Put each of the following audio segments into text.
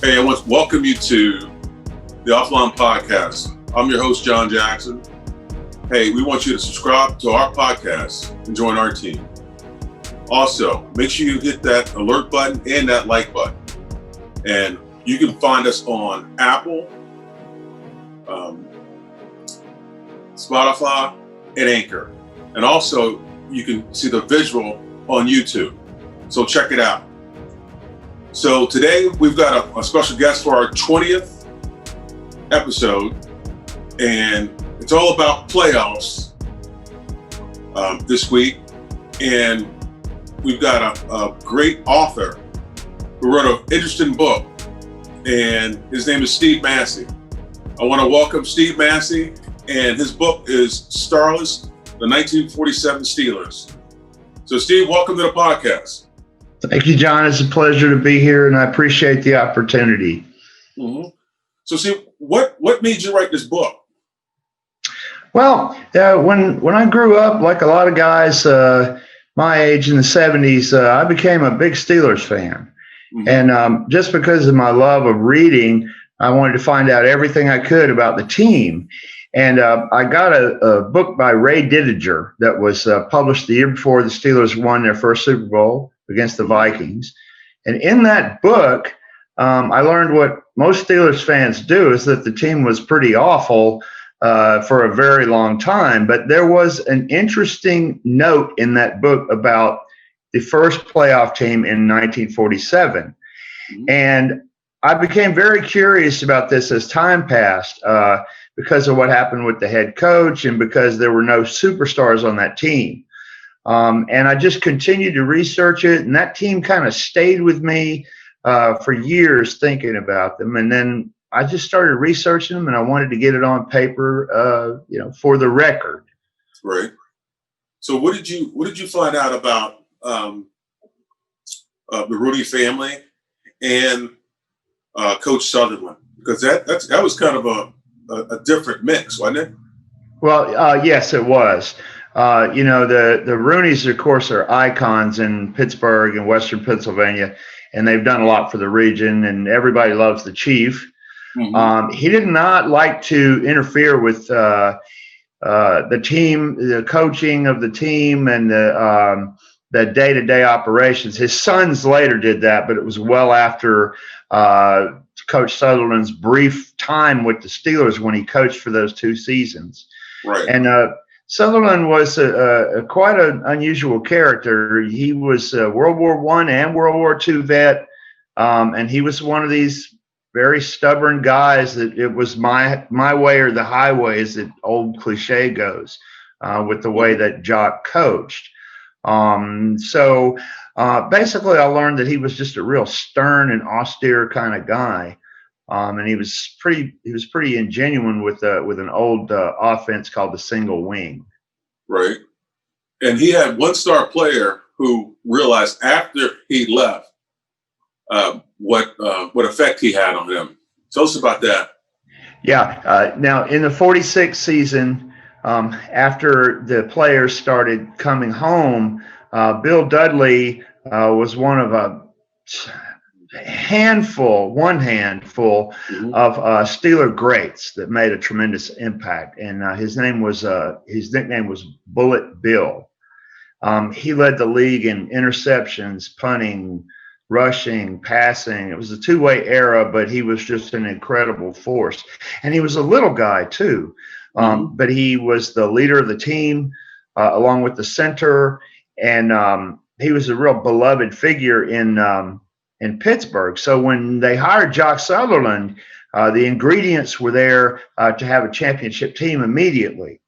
Hey, I want to welcome you to the Offline Podcast. I'm your host, John Jackson. Hey, we want you to subscribe to our podcast and join our team. Also, make sure you hit that alert button and that like button. And you can find us on Apple, Spotify, and Anchor. And also, you can see the visual on YouTube. So check it out. So today we've got a special guest for our 20th episode, and it's all about playoffs this week. And we've got a great author who wrote an interesting book, and his name is Steve Massey. I want to welcome Steve Massey, and his book is Starless, the 1947 Steelers. So Steve, welcome to the podcast. Thank you, John. It's a pleasure to be here, and I appreciate the opportunity. Mm-hmm. So, see, what made you write this book? Well, when I grew up, like a lot of guys my age in the 70s, I became a big Steelers fan. Mm-hmm. And just because of my love of reading, I wanted to find out everything I could about the team. And I got a book by Ray Didinger that was published the year before the Steelers won their first Super Bowl against the Vikings. And in that book, I learned what most Steelers fans do, is that the team was pretty awful for a very long time. But there was an interesting note in that book about the first playoff team in 1947. Mm-hmm. And I became very curious about this as time passed because of what happened with the head coach and because there were no superstars on that team. And I just continued to research it, and that team kind of stayed with me for years thinking about them. And then I just started researching them, and I wanted to get it on paper, for the record. Right. So what did you find out about the Rooney family and Coach Sutherland? Because that was kind of a different mix, wasn't it? Well, yes, it was. The Rooneys, of course, are icons in Pittsburgh and Western Pennsylvania, and they've done a lot for the region, and everybody loves the Chief. Mm-hmm. He did not like to interfere with the team, the coaching of the team, and the day-to-day operations. His sons later did that, but it was well after Coach Sutherland's brief time with the Steelers when he coached for those 2 seasons. Right. And Sutherland was quite an unusual character. He was a World War I and World War II vet, and he was one of these very stubborn guys that it was my way or the highway, as the old cliche goes, with the way that Jock coached. So basically, I learned that he was just a real stern and austere kind of guy. And he was pretty ingenuine with an old offense called the single wing. Right. And he had one star player who realized after he left what effect he had on him. Tell us about that. Yeah. Now, in the 46 season, after the players started coming home, Bill Dudley was one of a handful mm-hmm. of Steeler greats that made a tremendous impact, and his nickname was Bullet Bill. He led the league in interceptions, punting, rushing, passing. It was a 2-way era, but he was just an incredible force, and he was a little guy too. Mm-hmm. But he was the leader of the team, along with the center, and he was a real beloved figure in Pittsburgh. So when they hired Jock Sutherland, the ingredients were there to have a championship team immediately.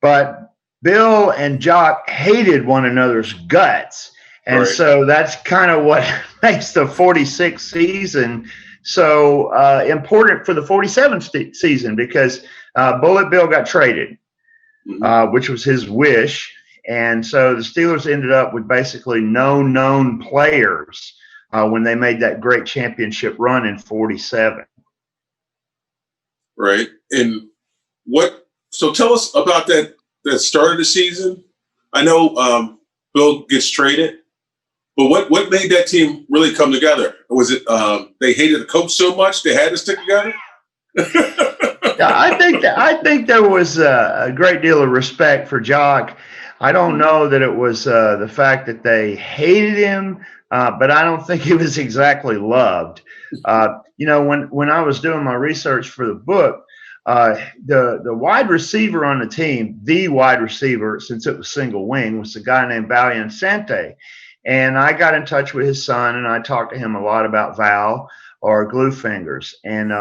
But Bill and Jock hated one another's guts. And right. So that's kind of what makes the 46 season so important for the 47 season, because Bullet Bill got traded, mm-hmm. Which was his wish. And so the Steelers ended up with basically no known players when they made that great championship run in 47. Right. And so tell us about that start of the season. I know Bill gets traded, But what made that team really come together? Was it they hated the coach so much they had to stick together? Yeah, I think there was a great deal of respect for Jock. I don't know that it was the fact that they hated him, but I don't think he was exactly loved. When I was doing my research for the book, the wide receiver on the wide receiver, since it was single wing, was a guy named Valiant Sante. And I got in touch with his son, and I talked to him a lot about Val or Glue Fingers. And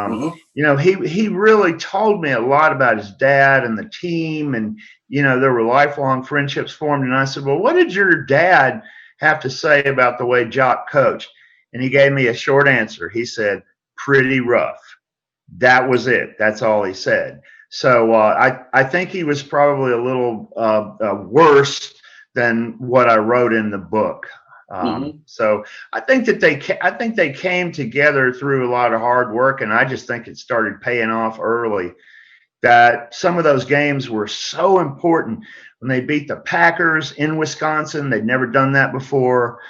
he really told me a lot about his dad and the team, and there were lifelong friendships formed. And I said, well, what did your dad have to say about the way Jock coached? And he gave me a short answer. He said, pretty rough. That was it. That's all he said. So I think he was probably a little worse than what I wrote in the book. So I think they came together through a lot of hard work, and I just think it started paying off early. That some of those games were so important. When they beat the Packers in Wisconsin, they'd never done that before.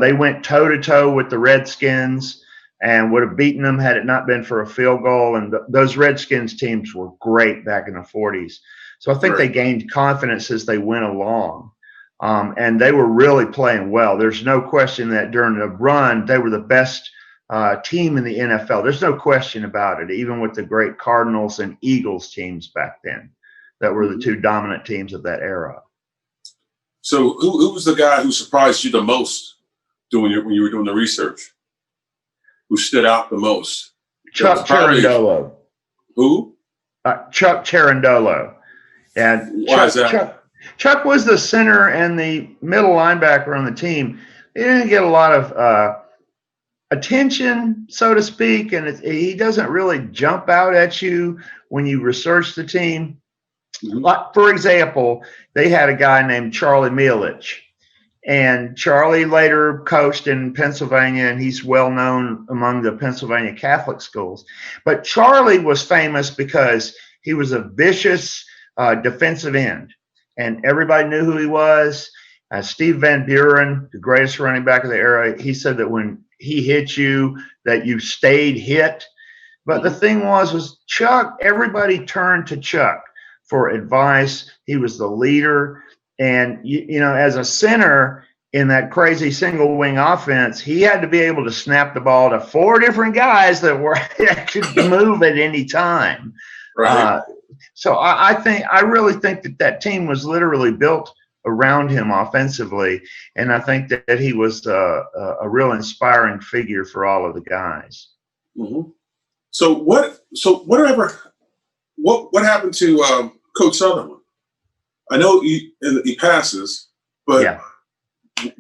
They went toe to toe with the Redskins and would have beaten them had it not been for a field goal. And those Redskins teams were great back in the 40s. So I think they gained confidence as they went along. And they were really playing well. There's no question that during the run, they were the best team in the NFL. There's no question about it, even with the great Cardinals and Eagles teams back then that were the two dominant teams of that era. So who was the guy who surprised you the most when you were doing the research? Who stood out the most? Chuck Cherundolo. Who? Chuck Cherundolo. And why is that? Chuck was the center and the middle linebacker on the team. He didn't get a lot of attention, so to speak, and he doesn't really jump out at you when you research the team. Like, for example, they had a guy named Charlie Mielich, and Charlie later coached in Pennsylvania, and he's well known among the Pennsylvania Catholic schools. But Charlie was famous because he was a vicious defensive end, and everybody knew who he was. Steve Van Buren, the greatest running back of the era, he said that when he hit you, that you stayed hit. But the thing was Chuck, everybody turned to Chuck for advice. He was the leader. And, as a center in that crazy single wing offense, he had to be able to snap the ball to four different guys that could move at any time. Right. So I really think that team was literally built around him offensively, and I think that he was a real inspiring figure for all of the guys. So what happened to Coach Sutherland? I know he passes, but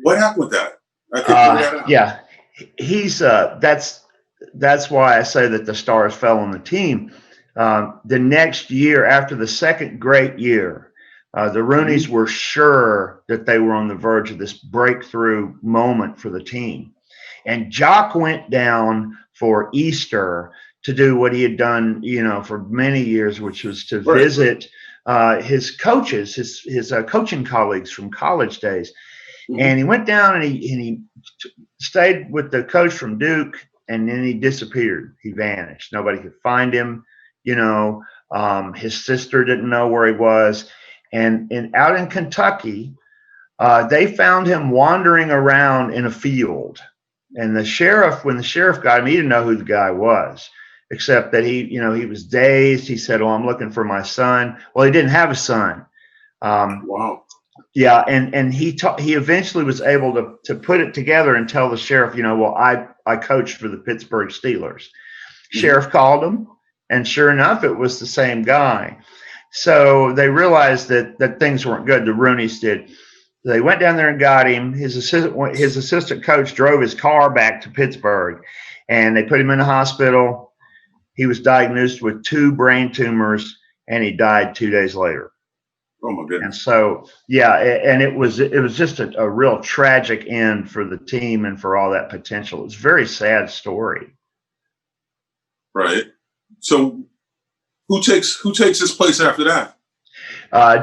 what happened with that? I couldn't figure that out. Yeah, he's that's why I say that the stars fell on the team. The next year, after the second great year, the Rooneys were sure that they were on the verge of this breakthrough moment for the team. And Jock went down for Easter to do what he had done, for many years, which was to visit his coaches, his coaching colleagues from college days. And he went down and he stayed with the coach from Duke, and then he disappeared. He vanished. Nobody could find him. His sister didn't know where he was. And out in Kentucky, they found him wandering around in a field. And when the sheriff got him, he didn't know who the guy was, except that he was dazed. He said, I'm looking for my son. Well, he didn't have a son. Wow. Yeah. And he eventually was able to put it together and tell the sheriff, I coached for the Pittsburgh Steelers. Sheriff called him, and sure enough, it was the same guy. So they realized that things weren't good. The Rooneys did. They went down there and got him. His assistant coach drove his car back to Pittsburgh, and they put him in the hospital. He was diagnosed with 2 brain tumors, and he died 2 days later. Oh my goodness! And so, and it was just a real tragic end for the team and for all that potential. It's a very sad story. Right. So, who takes his place after that?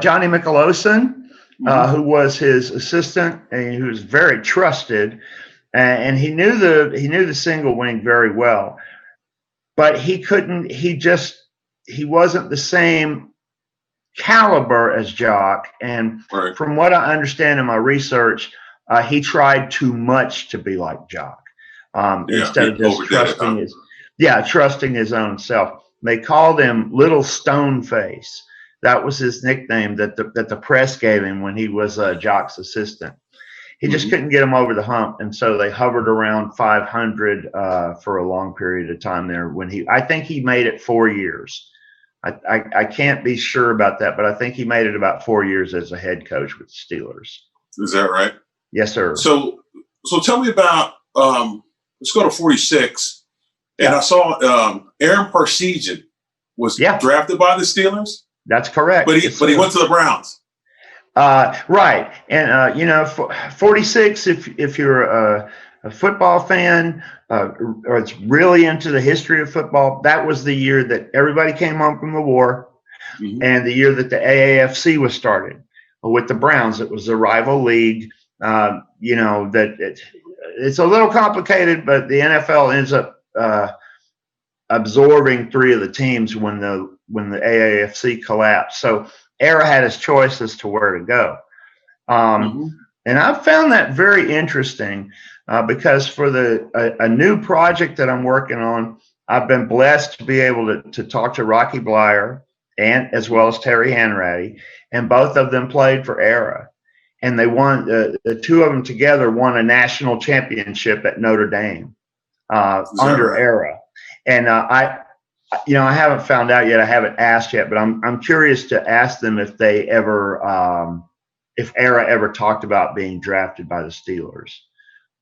Johnny Michelosson. who was his assistant and who was very trusted, and he knew the single wing very well, but he couldn't. He wasn't the same caliber as Jock. And Right. from what I understand in my research, he tried too much to be like Jock, instead of just trusting his own self. They called him Little Stone Face. That was his nickname that the press gave him when he was Jock's assistant. He just couldn't get him over the hump, and so they hovered around 500 for a long period of time there. I think he made it 4 years. I can't be sure about that, but I think he made it about 4 years as a head coach with the Steelers. Is that right? Yes, sir. So tell me about, let's go to 46. And I saw Aaron Parsegian was drafted by the Steelers. That's correct. But he went to the Browns. Right. And, 46, if you're a football fan, or it's really into the history of football, that was the year that everybody came home from the war, and the year that the AAFC was started with the Browns. It was a rival league. It's a little complicated, but the NFL ends up absorbing 3 of the teams when the AAFC collapsed. So Era had his choice as to where to go. And I've found that very interesting because for a new project that I'm working on, I've been blessed to be able to talk to Rocky Bleier and as well as Terry Hanratty, and both of them played for Era. And they won, the 2 of them together won a national championship at Notre Dame under Era. And I haven't found out yet. I haven't asked yet, but I'm curious to ask them if they ever, if Era ever talked about being drafted by the Steelers.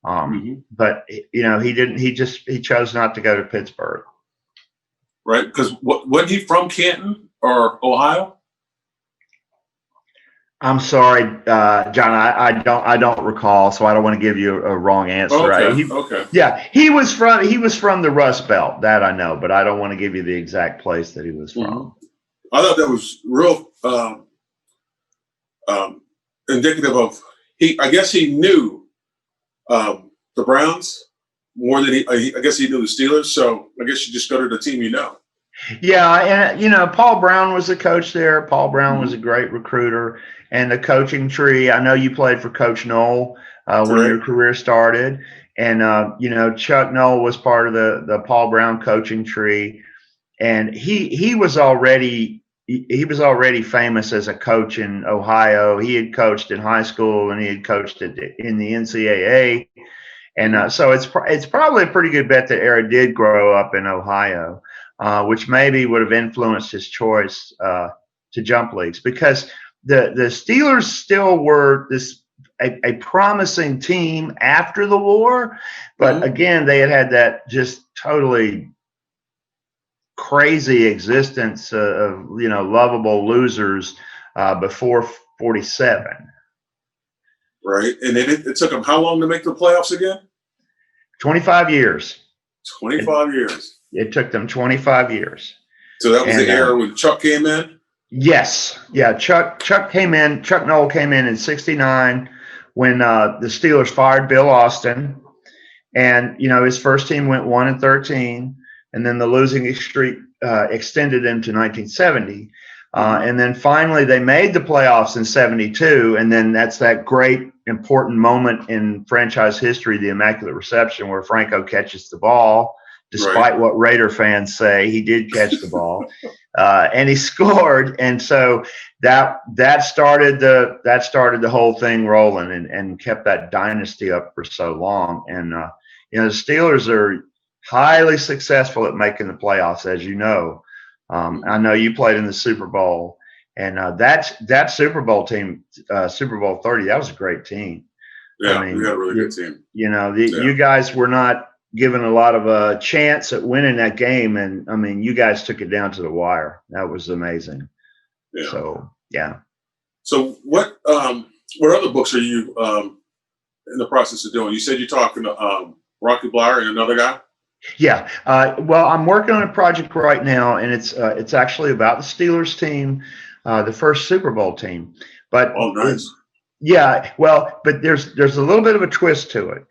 But he didn't. He chose not to go to Pittsburgh. Right, because wasn't he from Canton or Ohio? I'm sorry, John. I don't recall, so I don't want to give you a wrong answer. Okay. Right? Yeah, he was from the Rust Belt. That I know, but I don't want to give you the exact place that he was from. I thought that was real indicative of I guess he knew the Browns more than I guess he knew the Steelers. So I guess you just go to the team you know. Yeah, and Paul Brown was the coach there. Paul Brown was a great recruiter, and the coaching tree. I know you played for Coach Knoll when your career started, and Chuck Knoll was part of the Paul Brown coaching tree, and he was already famous as a coach in Ohio. He had coached in high school and he had coached in the NCAA, and so it's probably a pretty good bet that Era did grow up in Ohio. Which maybe would have influenced his choice to jump leagues, because the Steelers still were a promising team after the war, but again they had that just totally crazy existence of lovable losers before 47. Right, and it took them how long to make the playoffs again? 25 years. 25 years. It took them 25 years. So that was the era when Chuck came in? Yes. Yeah. Chuck Knoll came in 69 when the Steelers fired Bill Austin. And, his first team went 1-13. And then the losing streak extended into 1970. And then finally they made the playoffs in 72. And then that's that great important moment in franchise history, the Immaculate Reception, where Franco catches the ball. Despite what Raider fans say, he did catch the ball, and he scored, and so that started the whole thing rolling and kept that dynasty up for so long. And the Steelers are highly successful at making the playoffs, as you know. I know you played in the Super Bowl, and that Super Bowl team, Super Bowl 30, that was a great team. Yeah, we had a really good team. You guys were not given a lot of a chance at winning that game, and I mean, you guys took it down to the wire. That was amazing. Yeah. So yeah. So what other books are you in the process of doing? You said you're talking to Rocky Bleier and another guy. Yeah. Well, I'm working on a project right now, and it's actually about the Steelers team, the first Super Bowl team. But nice. Yeah, well, but there's a little bit of a twist to it,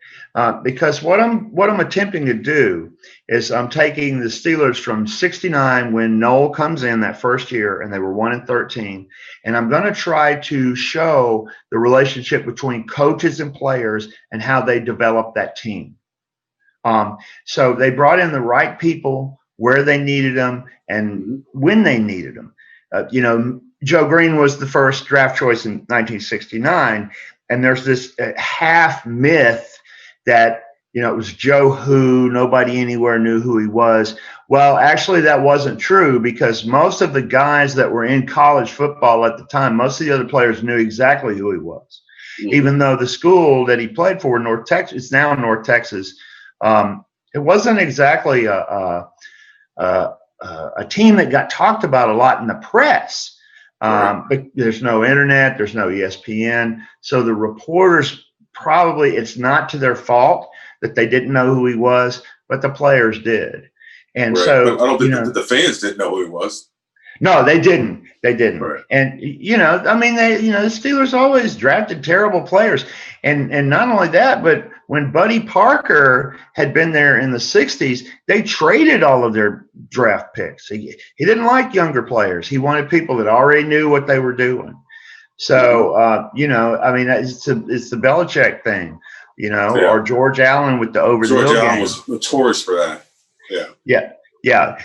because what I'm attempting to do is I'm taking the Steelers from '69 when Noel comes in that first year and they were 1-13, and I'm going to try to show the relationship between coaches and players and how they develop that team. So they brought in the right people where they needed them and when they needed them. Joe Green was the first draft choice in 1969, and there's this half myth that it was Joe who nobody anywhere knew who he was. Well, actually, that wasn't true, because most of the guys that were in college football at the time, most of the other players knew exactly who he was, even though the school that he played for, North Texas, it's now North Texas. It wasn't exactly a team that got talked about a lot in the press. But there's no internet, there's no ESPN. So the reporters, probably it's not to their fault that they didn't know who he was, but the players did. And so, but I don't think that the fans didn't know who he was. No, they didn't. They didn't. Right. And the Steelers always drafted terrible players. And not only that, but when Buddy Parker had been there in the '60s, they traded all of their draft picks. He didn't like younger players. He wanted people that already knew what they were doing. So it's the Belichick thing, or George Allen with the over the hill game. George Allen was notorious for that. Yeah. Yeah.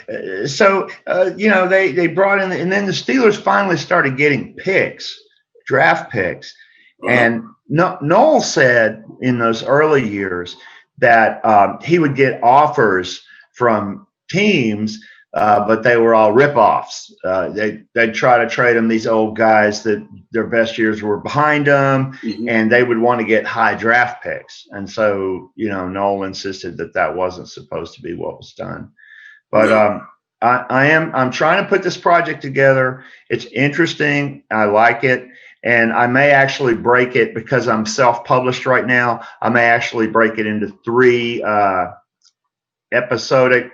So, they brought in, and then the Steelers finally started getting draft picks. And Noel said in those early years that he would get offers from teams, but they were all ripoffs. They'd try to trade him these old guys that their best years were behind them, and they would want to get high draft picks. And so, Noel insisted that wasn't supposed to be what was done. But I'm trying to put this project together. It's interesting. I like it. And I may actually break it, because I'm self-published right now. I may actually break it into 3 episodic,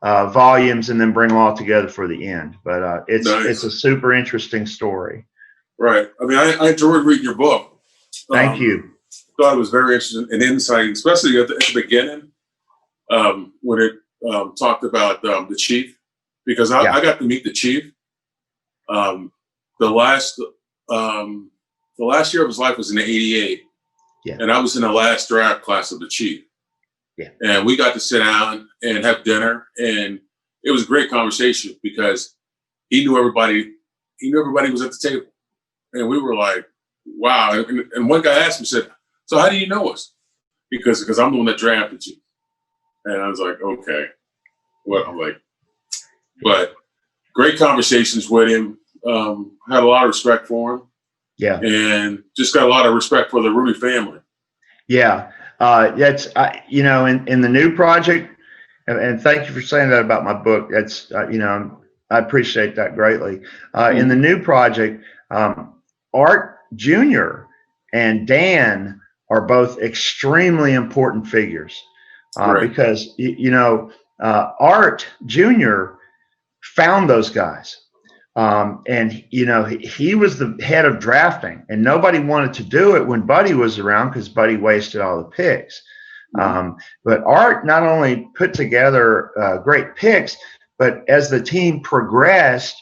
volumes, and then bring them all together for the end. But it's a super interesting story. Right. I mean, I enjoyed reading your book. Thank you. Thought it was very interesting and insight, especially at the beginning, when it talked about the chief, because I got to meet the chief. The last year of his life was in '88, and I was in the last draft class of the chief. Yeah. And we got to sit down and have dinner, and it was a great conversation because he knew everybody. He knew everybody was at the table, and we were like, "Wow!" And one guy asked me, said, "So how do you know us?" Because I'm the one that drafted you. And I was like, "Okay." Well, I'm like, but great conversations with him. Had a lot of respect for him. Yeah. And just got a lot of respect for the Rooney family. Yeah. That's, in the new project, and thank you for saying that about my book. That's, I appreciate that greatly. In the new project, Art Jr. and Dan are both extremely important figures, because, Art Jr. found those guys. And he was the head of drafting, and nobody wanted to do it when Buddy was around, because Buddy wasted all the picks. But Art not only put together great picks, but as the team progressed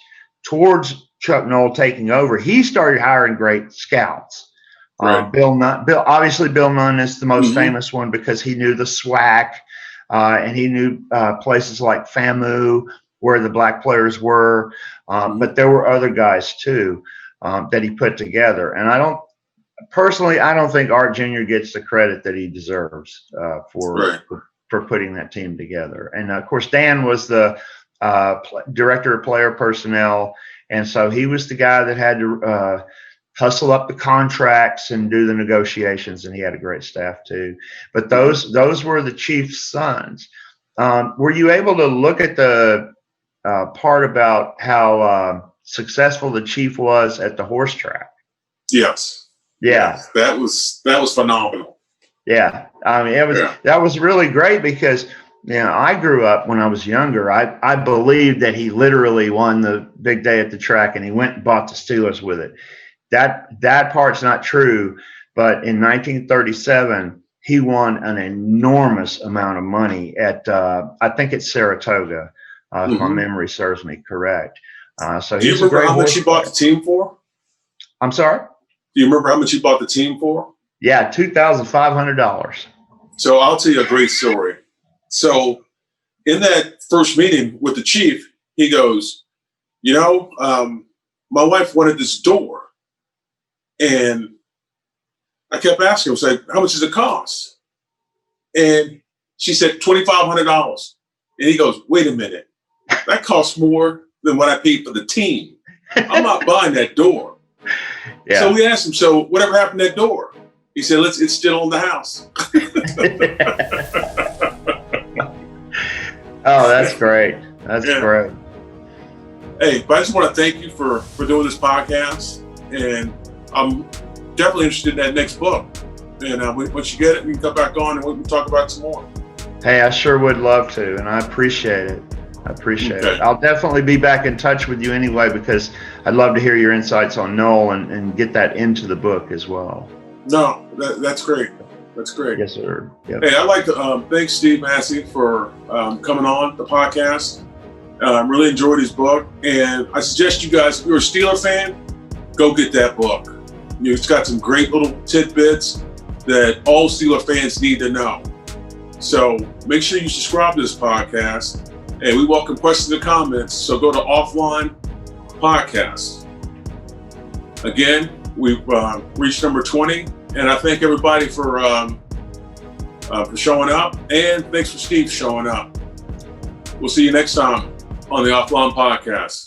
towards Chuck Noll taking over, he started hiring great scouts. Bill Nunn is the most famous one, because he knew the SWAC, and he knew places like FAMU, where the black players were, but there were other guys too that he put together. And I don't think Art Jr. gets the credit that he deserves for putting that team together. And of course, Dan was the director of player personnel, and so he was the guy that had to hustle up the contracts and do the negotiations, and he had a great staff too. But those were the chief's sons. Were you able to look at the part about how successful the chief was at the horse track? Yes. Yeah. That was phenomenal. Yeah. I mean, that was really great, because I grew up when I was younger. I believed that he literally won the big day at the track, and he went and bought the Steelers with it. that part's not true. But in 1937, he won an enormous amount of money at I think it's Saratoga, if my memory serves me correct. So do you remember how much he bought the team for? I'm sorry? Do you remember how much he bought the team for? Yeah, $2,500. So I'll tell you a great story. So in that first meeting with the chief, he goes, my wife wanted this door. And I kept asking her, I was like, how much does it cost? And she said, $2,500. And he goes, wait a minute, that costs more than what I paid for the team. I'm not buying that door. Yeah. So we asked him, so whatever happened to that door? He said, it's still in the house. Oh, that's great. That's great. Hey, but I just want to thank you for doing this podcast. And I'm definitely interested in that next book. And once you get it, we can come back on and we can talk about it some more. Hey, I sure would love to. And I appreciate it. it. I'll definitely be back in touch with you anyway, because I'd love to hear your insights on Noel and get that into the book as well. No, that's great. That's great. Yes, sir. Yep. Hey, I'd like to thank Steve Massey for coming on the podcast. Really enjoyed his book. And I suggest you guys, if you're a Steeler fan, go get that book. It's got some great little tidbits that all Steeler fans need to know. So make sure you subscribe to this podcast. And we welcome questions and comments. So go to Offline Podcast. Again, we've reached number 20. And I thank everybody for showing up. And thanks for Steve showing up. We'll see you next time on the Offline Podcast.